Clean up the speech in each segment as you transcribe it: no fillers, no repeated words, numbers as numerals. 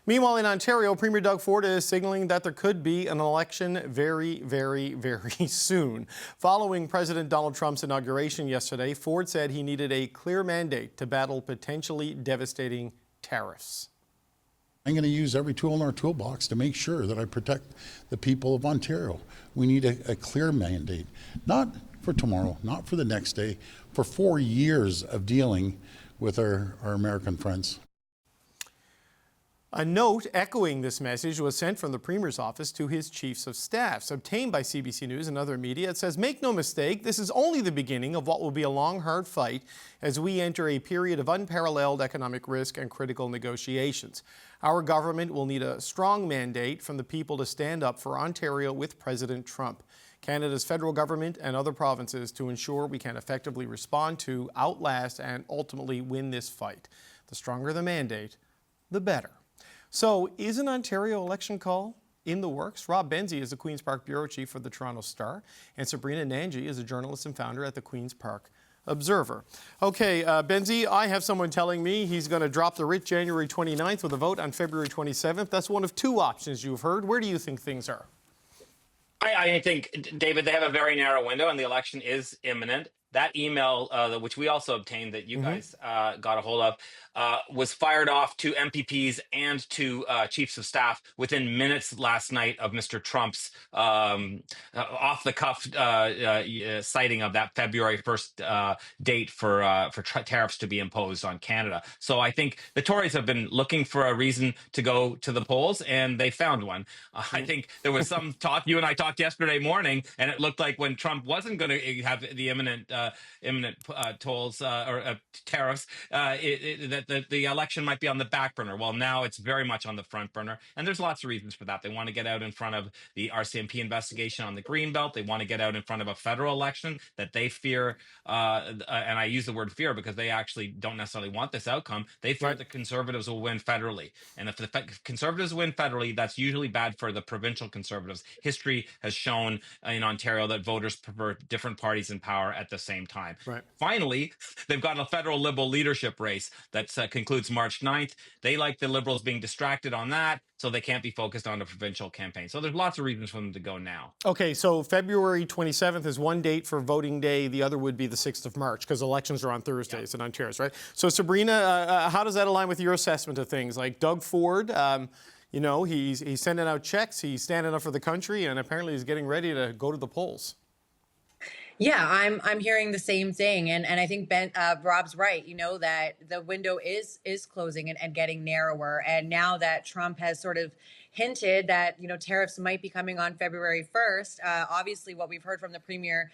Meanwhile, in Ontario, Premier Doug Ford is signaling that there could be an election very, very, very soon. Following President Donald Trump's inauguration yesterday, Ford said he needed a clear mandate to battle potentially devastating tariffs. I'm going to use every tool in our toolbox to make sure that I protect the people of Ontario. We need a clear mandate, not for tomorrow, not for the next day, for 4 years of dealing with our American friends. A note echoing this message was sent from the Premier's office to his chiefs of staff. Obtained by CBC News and other media, it says, "Make no mistake, this is only the beginning of what will be a long, hard fight as we enter a period of unparalleled economic risk and critical negotiations. Our government will need a strong mandate from the people to stand up for Ontario with President Trump, Canada's federal government and other provinces to ensure we can effectively respond to, outlast, and ultimately win this fight. The stronger the mandate, the better." So is an Ontario election call in the works? Rob Benzie is the Queen's Park Bureau Chief for the Toronto Star, and Sabrina Nanji is a journalist and founder at the Queen's Park Observer. Okay, Benzie, I have someone telling me he's going to drop the writ January 29th with a vote on February 27th. That's one of two options you've heard. Where do you think things are? I think, David, they have a very narrow window and the election is imminent. That email, which we also obtained that you guys got a hold of, was fired off to MPPs and to chiefs of staff within minutes last night of Mr. Trump's off-the-cuff citing of that February 1st date for tariffs to be imposed on Canada. So I think the Tories have been looking for a reason to go to the polls, and they found one. I think there was some talk. You and I talked yesterday morning, and it looked like when Trump wasn't going to have the imminent tolls or tariffs, that the election might be on the back burner. Well, now it's very much on the front burner, and there's lots of reasons for that. They want to get out in front of the RCMP investigation on the Greenbelt. They want to get out in front of a federal election that they fear, and I use the word fear because they actually don't necessarily want this outcome. They fear the Conservatives will win federally, and if the Conservatives win federally, that's usually bad for the provincial Conservatives. History has shown in Ontario that voters prefer different parties in power at the same time. Finally, they've got a federal Liberal leadership race that concludes March 9th. They like the Liberals being distracted on that, so they can't be focused on the provincial campaign. So there's lots of reasons for them to go now. Okay, so February 27th is one date for voting day. The other would be the 6th of March because elections are on Thursdays in Ontario, right? So Sabrina, how does that align with your assessment of things? Like Doug Ford, you know, he's sending out checks, he's standing up for the country, and apparently he's getting ready to go to the polls. Yeah, I'm hearing the same thing, and I think Rob's right. You know that the window is closing and getting narrower, and now that Trump has sort of hinted that tariffs might be coming on February 1st. Obviously, what we've heard from the Premier,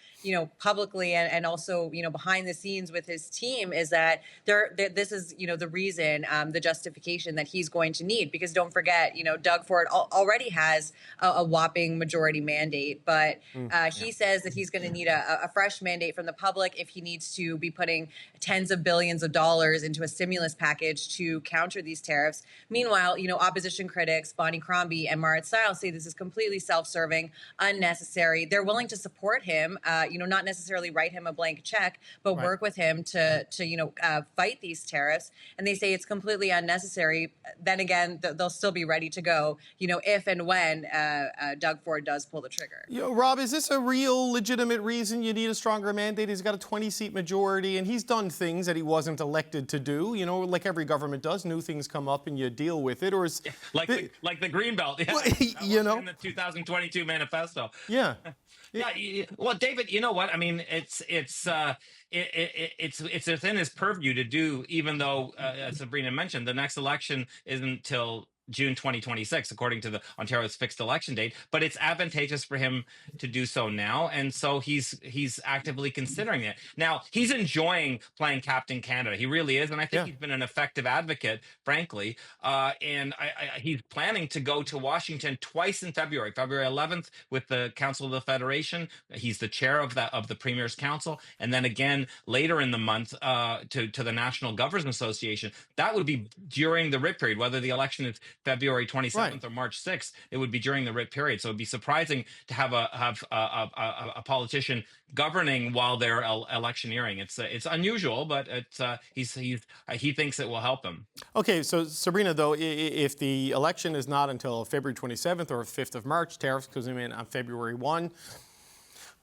publicly and also behind the scenes with his team is that this is the reason, the justification that he's going to need, because don't forget Doug Ford already has a whopping majority mandate, but he says that he's going to need a fresh mandate from the public if he needs to be putting tens of billions of dollars into a stimulus package to counter these tariffs. Meanwhile, opposition critics Bonnie Crombie and Marit Stiles say this is completely self-serving, unnecessary. They're willing to support him, not necessarily write him a blank check, but work with him to fight these tariffs. And they say it's completely unnecessary. Then again, they'll still be ready to go, if and when Doug Ford does pull the trigger. Rob, is this a real legitimate reason you need a stronger mandate? He's got a 20-seat majority, and he's done things that he wasn't elected to do. Like every government does, new things come up and you deal with it. Or is like the Greenbelt, in the 2022 manifesto. Yeah. Well, David, you know what? I mean, it's within his purview to do, even though, as Sabrina mentioned, the next election isn't till June 2026, according to the Ontario's fixed election date, but it's advantageous for him to do so now, and so he's actively considering it. Now, he's enjoying playing Captain Canada. He really is, and I think he's been an effective advocate, frankly, and he's planning to go to Washington twice in February 11th with the Council of the Federation. He's the chair of the Premier's Council, and then again later in the month to the National Governors Association. That would be during the writ period, whether the election is February 27th Right. or March 6th. It would be during the writ period. So it'd be surprising to have a politician governing while they're electioneering. It's unusual, but he thinks it will help him. Okay, so Sabrina, though, if the election is not until February 27th or 5th of March, tariffs comes in on February 1.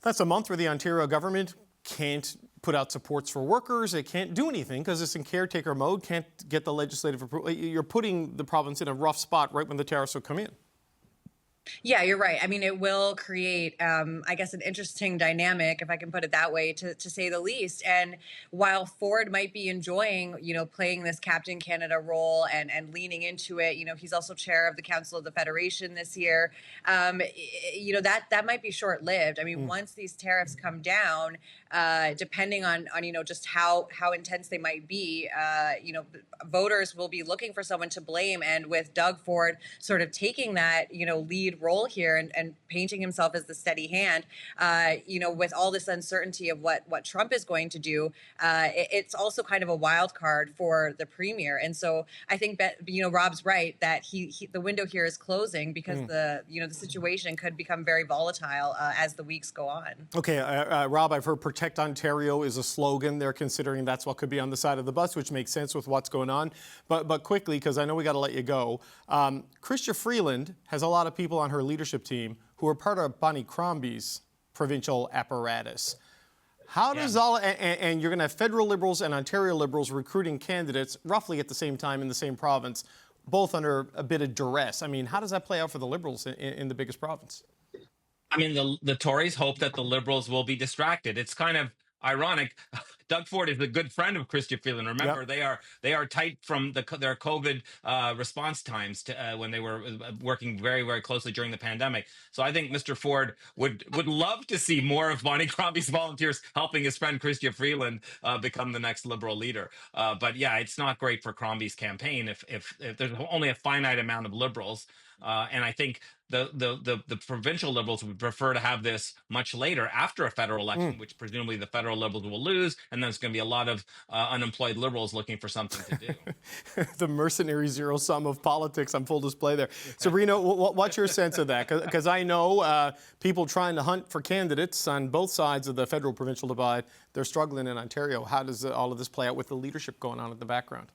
That's a month where the Ontario government can't put out supports for workers. It can't do anything because it's in caretaker mode, can't get the legislative approval. You're putting the province in a rough spot right when the tariffs will come in. Yeah, you're right. I mean, it will create, I guess, an interesting dynamic, if I can put it that way, to say the least. And while Ford might be enjoying, playing this Captain Canada role and leaning into it, he's also chair of the Council of the Federation this year. That might be short lived. I mean, once these tariffs come down, depending on just how intense they might be, voters will be looking for someone to blame. And with Doug Ford sort of taking that, lead role here and painting himself as the steady hand, with all this uncertainty of what Trump is going to do, it's also kind of a wild card for the premier. And so I think that, Rob's right that the window here is closing because the situation could become very volatile as the weeks go on. Okay, Rob, I've heard Protect Ontario is a slogan. They're considering that's what could be on the side of the bus, which makes sense with what's going on. But quickly, because I know we got to let you go, Chrystia Freeland has a lot of people on her leadership team who are part of Bonnie Crombie's provincial apparatus. How does and you're going to have federal Liberals and Ontario Liberals recruiting candidates roughly at the same time in the same province, both under a bit of duress. I mean, how does that play out for the Liberals in the biggest province? I mean, the Tories hope that the Liberals will be distracted. It's kind of ironic. Doug Ford is a good friend of Chrystia Freeland. Remember, they are tight from their COVID response times to, when they were working very, very closely during the pandemic. So I think Mr. Ford would love to see more of Bonnie Crombie's volunteers helping his friend Chrystia Freeland become the next Liberal leader. But yeah, it's not great for Crombie's campaign if there's only a finite amount of Liberals. And I think the provincial Liberals would prefer to have this much later after a federal election, which presumably the federal Liberals will lose, and then there's going to be a lot of unemployed Liberals looking for something to do. The mercenary zero sum of politics on full display there. Sabrina, what's your sense of that? Because I know people trying to hunt for candidates on both sides of the federal-provincial divide, they're struggling in Ontario. How does all of this play out with the leadership going on in the background?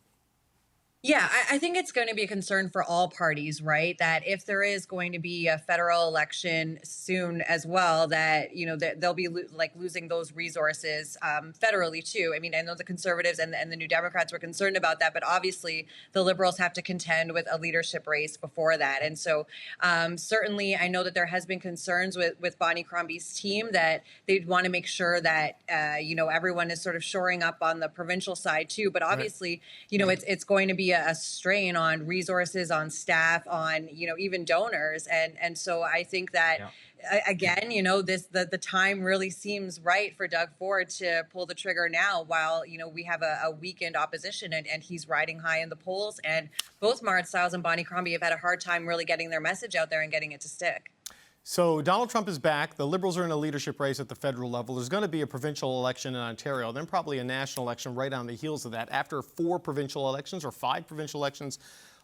Yeah, I think it's going to be a concern for all parties, right? That if there is going to be a federal election soon as well, that, that they'll be losing those resources federally too. I mean, I know the Conservatives and the New Democrats were concerned about that, but obviously the Liberals have to contend with a leadership race before that. And so certainly I know that there has been concerns with Bonnie Crombie's team that they'd want to make sure that, everyone is sort of shoring up on the provincial side too. But obviously, it's going to be a strain on resources, on staff, on even donors, and so I think that again, the time really seems right for Doug Ford to pull the trigger now, while we have a weakened opposition, and he's riding high in the polls, and both Marit Stiles and Bonnie Crombie have had a hard time really getting their message out there and getting it to stick. So Donald Trump is back. The Liberals are in a leadership race at the federal level. There's going to be a provincial election in Ontario, then probably a national election right on the heels of that after 4 provincial elections or 5 provincial elections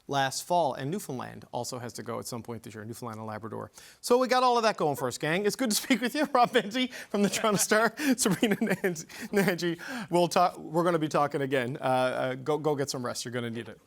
last fall. And Newfoundland also has to go at some point this year, Newfoundland and Labrador. So we got all of that going for us, gang. It's good to speak with you, Rob Benzie from the Toronto Star, Sabrina Nanji. We're going to be talking again. Go get some rest. You're going to need it.